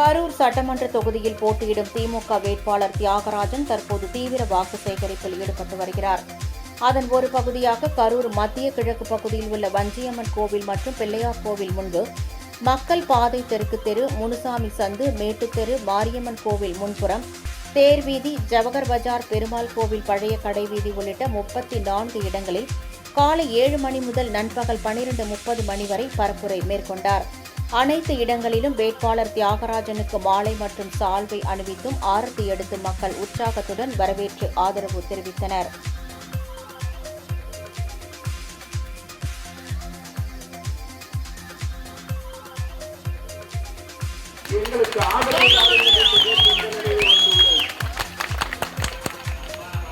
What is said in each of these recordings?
கரூர் சட்டமன்ற தொகுதியில் போட்டியிடும் திமுக வேட்பாளர் தியாகராஜன் தற்போது தீவிர வாக்கு சேகரிப்பில் ஈடுபட்டு வருகிறார். அதன் ஒரு பகுதியாக கரூர் மத்திய கிழக்கு பகுதியில் உள்ள வஞ்சியம்மன் கோவில் மற்றும் பிள்ளையார் கோவில் முன்பு மக்கள் பாதை தெற்கு தெரு, முனுசாமி சந்து, மேட்டுத்தெரு, மாரியம்மன் கோவில் முன்புறம், தேர்வீதி, ஜவஹர் பஜார், பெருமாள் கோவில் பழைய கடைவீதி உள்ளிட்ட 34 இடங்களில் காலை 7 மணி முதல் நண்பகல் 12:30 மணி வரை பரப்புரை மேற்கொண்டார். அனைத்து இடங்களிலும் வேட்பாளர் தியாகராஜனுக்கு மாலை மற்றும் சால்வை அணிவித்தும் ஆரத்தி எடுத்து மக்கள் உற்சாகத்துடன் வரவேற்று ஆதரவு தெரிவித்தனர்.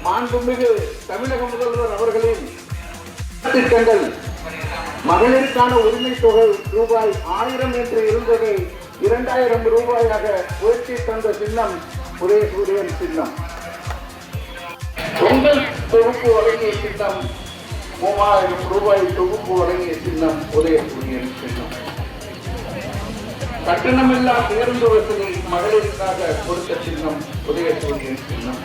மாண்புமிகு தமிழக முதல்வர் அவர்களின் திட்டங்கள், மகளிருக்கான உரிமை தொகை ரூபாய் 1000 என்று இருந்ததை 2000 ரூபாயாக உயர்த்தி தந்த சின்னம் உதயசூரியன் சின்னம். பொங்கல் தொகுப்பு வழங்கிய சின்னம் 3000 ரூபாய் தொகுப்பு வழங்கிய சின்னம் உதயசூரியன் சின்னம். கட்டணமில்லா பேருந்து வசதி மகளிருக்காக கொடுத்த சின்னம் உதயசூரியன் சின்னம்.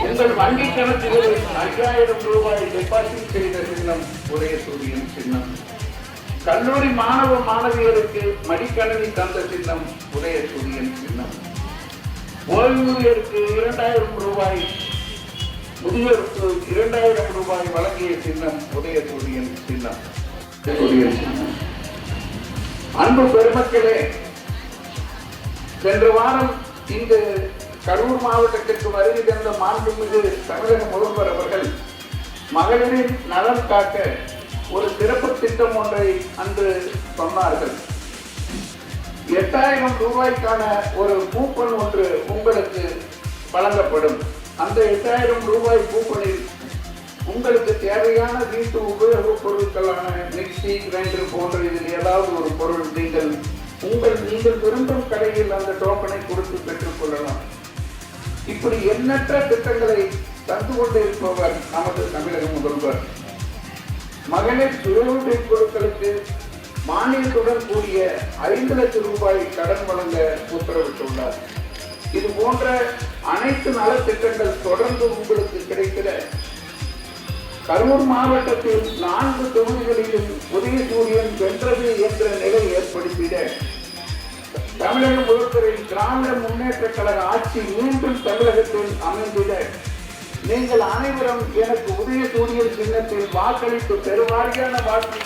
உங்கள் வங்கி கணக்குகளில் 5000 ரூபாய் டெபாசிட் செய்த சின்னம் உதயசூரியன் சின்னம். கல்லூரி மாணவ மாணவியருக்கு மடிக்கணினி தந்த சின்னம் உதயசூரியன் சின்னம். ஓய்வூதியருக்கு 2000 ரூபாய், முதியோருக்கு 2000 ரூபாய் வழங்கிய சின்னம் உதயசூரியன் சின்னம். அன்பு பெருமக்களே, சென்ற வாரம் இங்கு கரூர் மாவட்டத்திற்கு வருகை தந்த மாண்புமிகு தமிழக முதல்வர் அவர்கள் மகளிரின் நலன் காக்க ஒரு சிறப்பு திட்டம் ஒன்றை அன்று சொன்னார்கள். 8000 ரூபாய்க்கான ஒரு கூப்பன் ஒன்று உங்களுக்கு வழங்கப்படும். அந்த 8000 ரூபாய் கூப்பனில் உங்களுக்கு தேவையான வீட்டு உபயோகப் பொருட்களான மிக்சி, கிரைண்டர் போன்ற இதில் ஏதாவது ஒரு பொருள் நீங்கள் விரும்பும் கடையில் அந்த டோக்கனை கொடுத்து பெற்றுக் கொள்ளலாம். இப்படி எண்ணற்ற திட்டங்களை தந்து கொண்டிருப்பவர் நமது தமிழக முதல்வர். மகளிர் சுய பொருட்களுக்கு மானியத்துடன் கூடிய 5 லட்சம் ரூபாய் கடன் வழங்க உத்தரவிட்டுள்ளார். இது போன்ற அனைத்து நலத்திட்டங்கள் தொடர்ந்து உங்களுக்கு கிடைக்கிற கரூர் மாவட்டத்தில் 4 தொகுதிகளிலும் உதயசூரியன் வென்றது என்ற நிலை ஏற்படுத்திட தமிழக முதல்வரின் திராவிட முன்னேற்ற கழக ஆட்சி மீண்டும் தமிழகத்தில் அமைந்திட நீங்கள் அனைவரும் எனக்கு உதயசூரியன் சின்னத்தில் வாக்களித்து பெருவாரியான வாக்கு